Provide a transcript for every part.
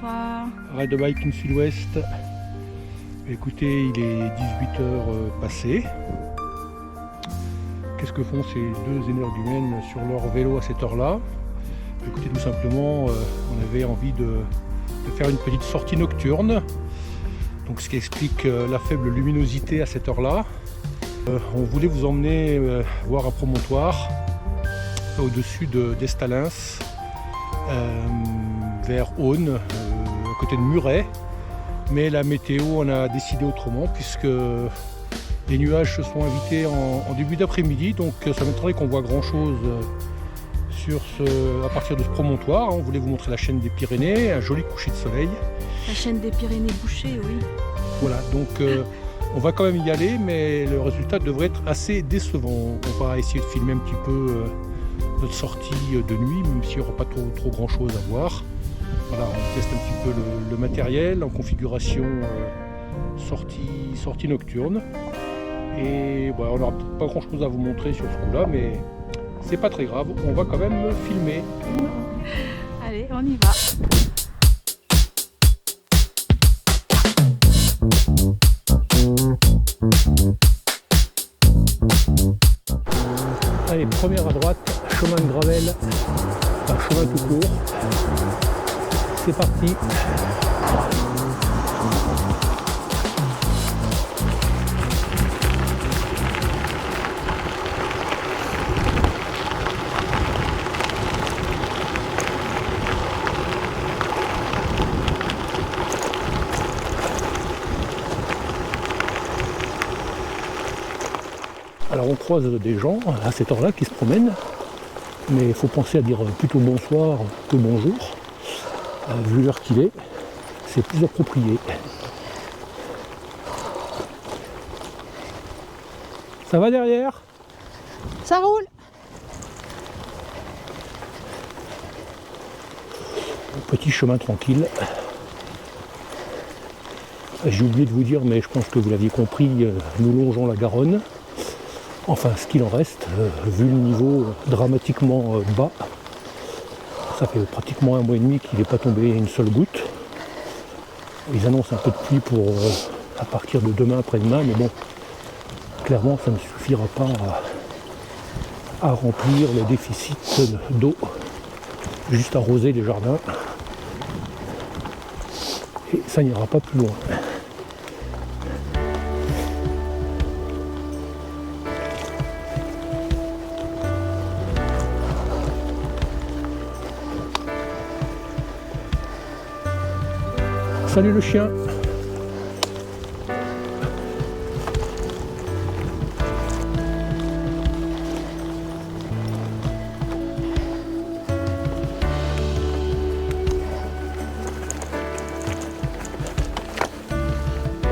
Bonsoir. Ride de Bike in Sud-Ouest. Écoutez, il est 18h passé. Qu'est-ce que font ces deux énergumènes sur leur vélo à cette heure-là? Écoutez, tout simplement, on avait envie de faire une petite sortie nocturne. Donc, ce qui explique la faible luminosité à cette heure-là. On voulait vous emmener voir un promontoire au-dessus d'Estalens, vers Aunes, à côté de Muret. Mais la météo en a décidé autrement puisque les nuages se sont invités en début d'après-midi. Donc ça m'étonnerait qu'on voit grand-chose à partir de ce promontoire. On voulait vous montrer la chaîne des Pyrénées, un joli coucher de soleil. La chaîne des Pyrénées bouchées, oui. Voilà, donc on va quand même y aller, mais le résultat devrait être assez décevant. On va essayer de filmer un petit peu notre sortie de nuit, même s'il n'y aura pas trop grand chose à voir. Voilà, on teste un petit peu le matériel en configuration sortie nocturne. Et voilà, on n'aura pas grand chose à vous montrer sur ce coup-là, mais c'est pas très grave, on va quand même filmer. Allez, on y va. Allez, première à droite, chemin de gravel, enfin chemin tout court. C'est parti. Alors on croise des gens à cette heure-là qui se promènent, mais il faut penser à dire plutôt bonsoir que bonjour. Vu l'heure qu'il est, c'est plus approprié. Ça va derrière? Ça roule. Petit chemin tranquille. J'ai oublié de vous dire, mais je pense que vous l'aviez compris, nous longeons la Garonne. Enfin, ce qu'il en reste, vu le niveau dramatiquement bas. Ça fait pratiquement un mois et demi qu'il n'est pas tombé une seule goutte. Ils annoncent un peu de pluie pour à partir de demain, après-demain, mais bon, clairement, ça ne suffira pas à remplir les déficits d'eau, juste arroser les jardins. Et ça n'ira pas plus loin. Salut le chien.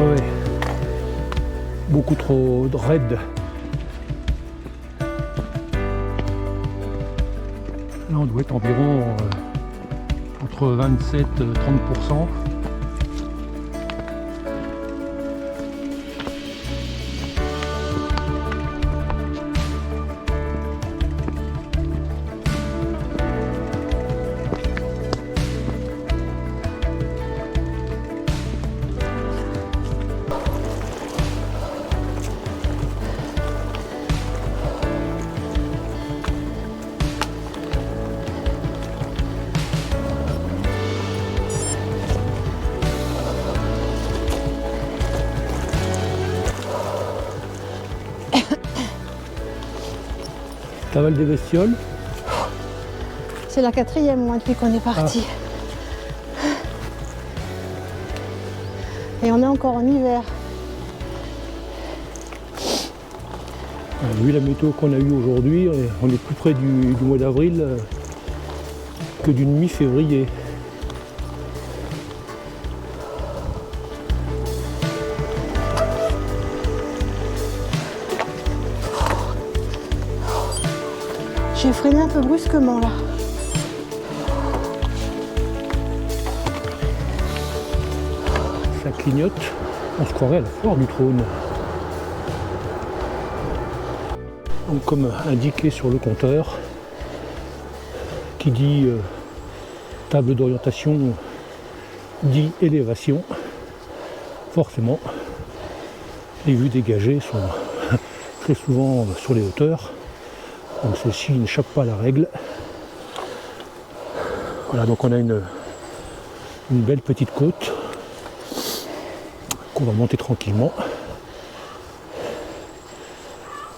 Ouais, beaucoup trop raide. Là on doit être environ entre 27 et 30%. Cavale des bestioles. C'est la 4e moi depuis qu'on est parti. Et on est encore en hiver. Vu la météo qu'on a eue aujourd'hui, on est plus près du mois d'avril que d'une mi-février. J'ai freiné un peu brusquement là. Ça clignote, on se croirait à la foire du trône. Donc comme indiqué sur le compteur, qui dit table d'orientation dit élévation, forcément, les vues dégagées sont très souvent sur les hauteurs. Donc celle-ci n'échappe pas à la règle. Voilà, donc on a une belle petite côte qu'on va monter tranquillement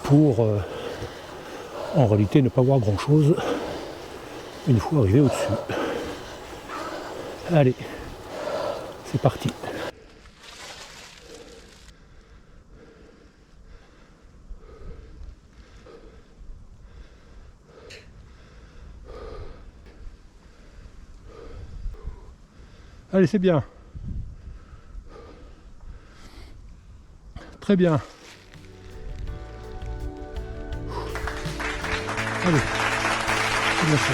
pour en réalité ne pas voir grand chose une fois arrivé au-dessus. Allez, c'est parti. Allez, c'est bien. Très bien. Allez, c'est bien fait.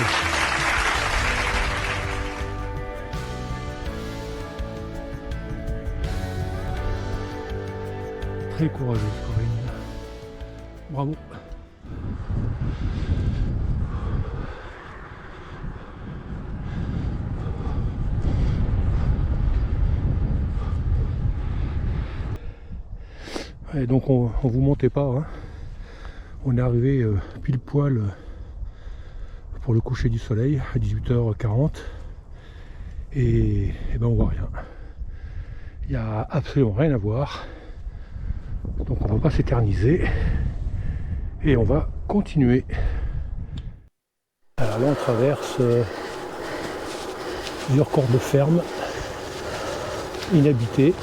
Très courageuse, Corinne. Bravo. Et donc on vous montait pas, hein. On est arrivé pile poil pour le coucher du soleil à 18h40 et ben on voit rien. Il n'y a absolument rien à voir. Donc on ne va pas s'éterniser et on va continuer. Alors là on traverse plusieurs corps de ferme inhabitées.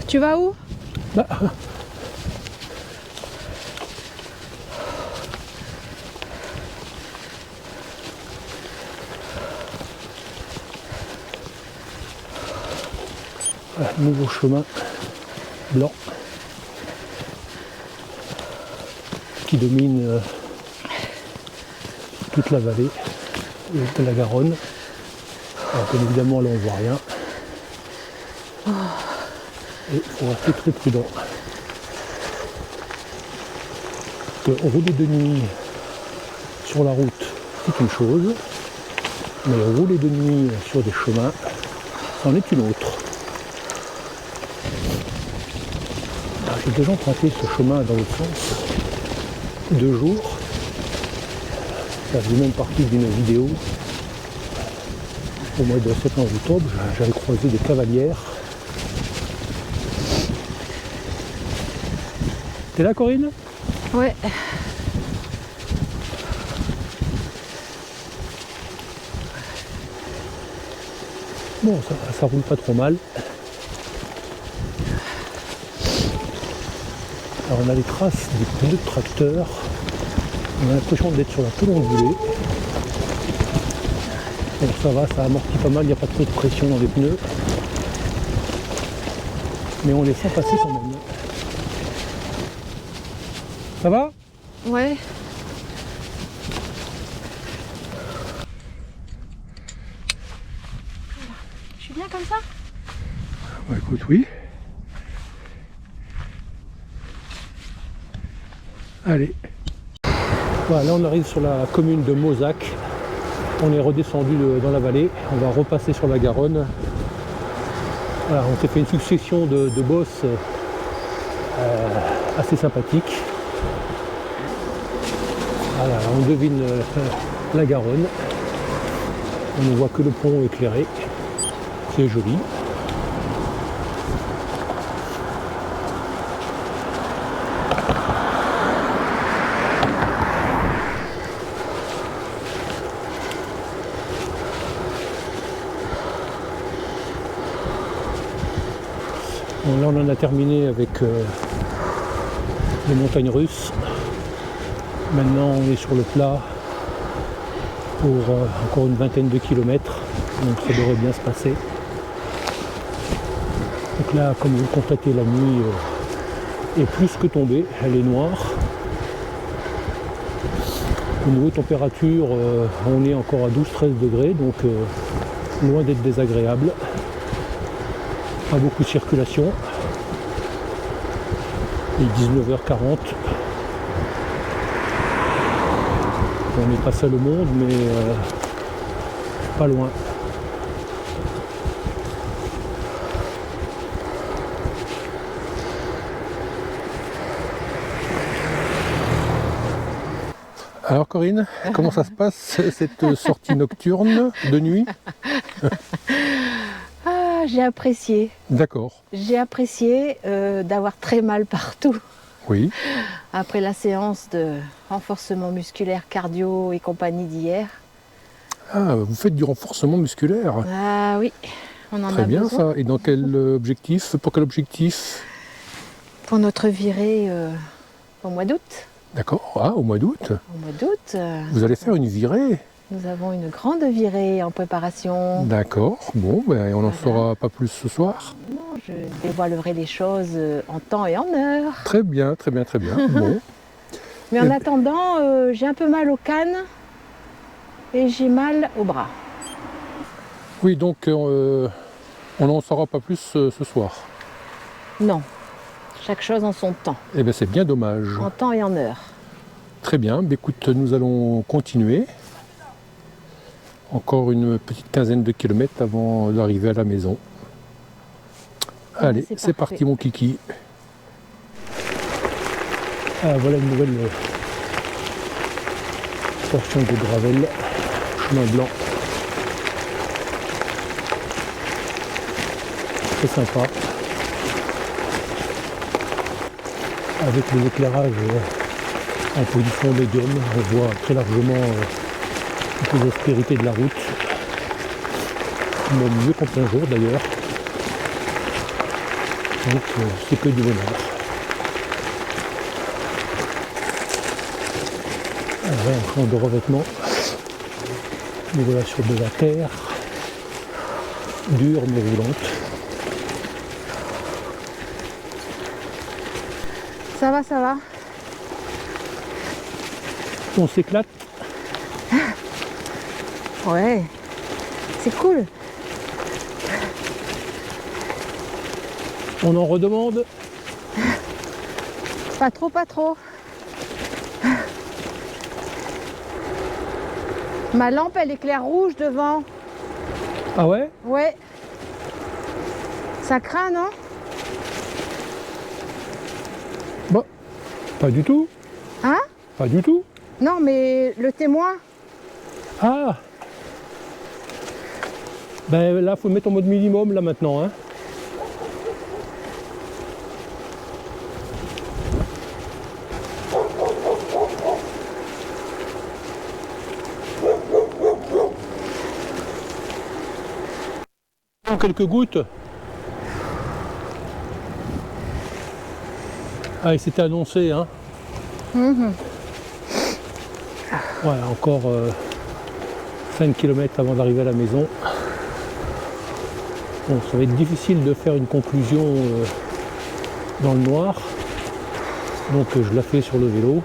Tu vas où? Bah. Voilà, nouveau chemin blanc qui domine toute la vallée de la Garonne. Alors bien évidemment là on voit rien. Et il faut rester très prudent. Parce que rouler de nuit sur la route, c'est une chose, mais rouler de nuit sur des chemins, c'en est une autre. J'ai déjà emprunté ce chemin dans l'autre sens, 2 jours. Ça faisait même partie d'une vidéo. Au mois de septembre-octobre, j'avais croisé des cavalières. T'es là, Corinne? Ouais. Bon, ça roule pas trop mal. Alors on a les traces des pneus de tracteur. On a l'impression d'être sur la pelouse ondulée. Bon, ça va, ça amortit pas mal, il n'y a pas trop de pression dans les pneus. Mais on les sent passer quand même. Ça va? Ouais. Je suis bien comme ça? Bah écoute, oui. Allez. Voilà, là on arrive sur la commune de Mauzac. On est redescendu dans la vallée. On va repasser sur la Garonne. Voilà, on s'est fait une succession de bosses assez sympathiques. Voilà, on devine la Garonne. On ne voit que le pont éclairé. C'est joli. Bon, là on en a terminé avec les montagnes russes. Maintenant on est sur le plat pour encore une vingtaine de kilomètres, donc ça devrait bien se passer. Donc là, comme vous le constatez, la nuit est plus que tombée, elle est noire. Au niveau température, on est encore à 12-13 degrés, donc loin d'être désagréable. Pas beaucoup de circulation. Il est 19h40. On n'est pas seul au monde, mais pas loin. Alors Corinne, comment ça se passe cette sortie nocturne de nuit? Ah, j'ai apprécié. D'accord. J'ai apprécié d'avoir très mal partout. Oui. Après la séance de renforcement musculaire, cardio et compagnie d'hier. Ah, vous faites du renforcement musculaire. Ah oui, on en Très a bien besoin. ça. Et dans quel objectif? Pour quel objectif? Pour notre virée au mois d'août. D'accord. Ah, au mois d'août. Au mois d'août, Vous allez faire une virée. nous avons une grande virée en préparation. D'accord. Bon, ben, on n'en Voilà. saura pas plus ce soir. Non, je dévoilerai les choses en temps et en heure. Très bien, très bien, très bien. Bon. Mais en Eh- attendant, j'ai un peu mal aux cannes et j'ai mal au bras. Oui, donc on n'en saura pas plus ce soir. Non, chaque chose en son temps, Eh bien, c'est bien dommage. en temps et en heure. Très bien. Ben, écoute, nous allons continuer. Encore une petite quinzaine de kilomètres avant d'arriver à la maison. Allez, c'est parfait. parti mon kiki. Ah, voilà une nouvelle portion de gravel, chemin blanc. Très sympa. Avec les éclairages en position médium, on voit très largement toutes les aspérités de la route. Même mieux qu'en plein jour d'ailleurs. Donc c'est que du bonheur. Un champ de revêtement. Nous voilà sur de la terre, dure mais roulante. Ça va, ça va. On s'éclate. Ouais, c'est cool. On en redemande. Pas trop, pas trop. Ma lampe, elle éclaire rouge devant. Ah ouais? Ouais. Ça craint, non? Bon, pas du tout. Hein? Pas du tout. Non, mais le témoin. Ah! Ben là, faut mettre en mode minimum là maintenant, hein. Quelques gouttes. Ah, il s'était annoncé, hein. Voilà, encore 5 km avant d'arriver à la maison. Bon, ça va être difficile de faire une conclusion dans le noir. Donc je la fais sur le vélo.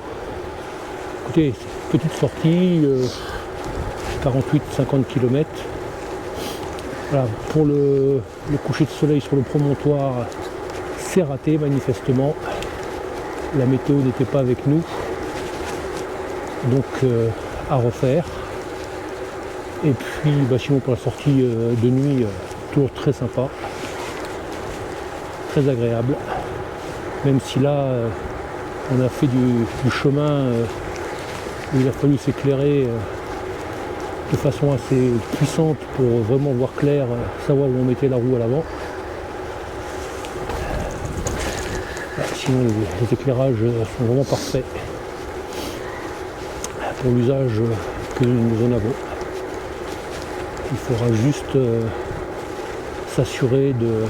Écoutez, petite sortie, 48-50 km. Voilà, pour le coucher de soleil sur le promontoire, c'est raté manifestement. La météo n'était pas avec nous. Donc à refaire. Et puis sinon pour la sortie de nuit, toujours très sympa. Très agréable. Même si là on a fait du chemin où il a fallu s'éclairer de façon assez puissante pour vraiment voir clair, savoir où on mettait la roue à l'avant. Sinon les éclairages sont vraiment parfaits pour l'usage que nous en avons. Il faudra juste s'assurer de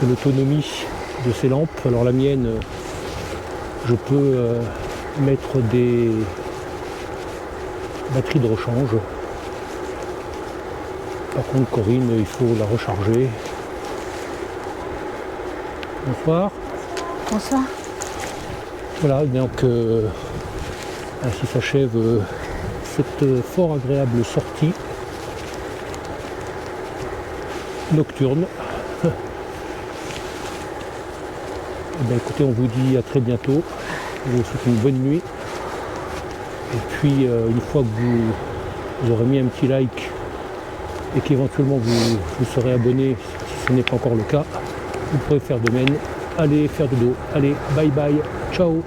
l'autonomie de ces lampes. Alors la mienne, je peux mettre des batteries de rechange. Par contre Corinne, il faut la recharger. Bonsoir. Bonsoir. Voilà, donc ainsi s'achève cette fort agréable sortie. nocturne. Eh bien, écoutez, on vous dit à très bientôt. Je vous souhaite une bonne nuit. Et puis, une fois que vous aurez mis un petit like et qu'éventuellement vous serez abonné, si ce n'est pas encore le cas, vous pourrez faire de même. Allez faire dodo. Allez, bye bye. Ciao.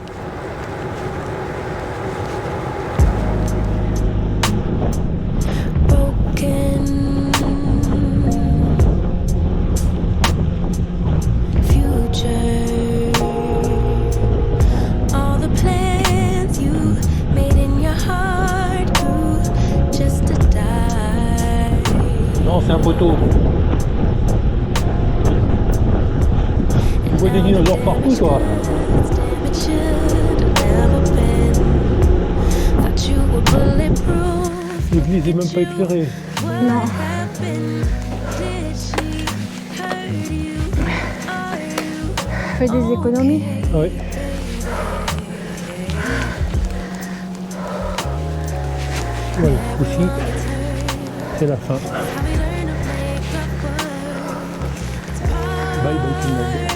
Non, c'est un poteau. Tu vois des dinosaures partout, toi. L'église est même pas éclairée. Non. Fais des économies. Oui. Voilà, aussi, c'est la fin. Bye bye tout le monde.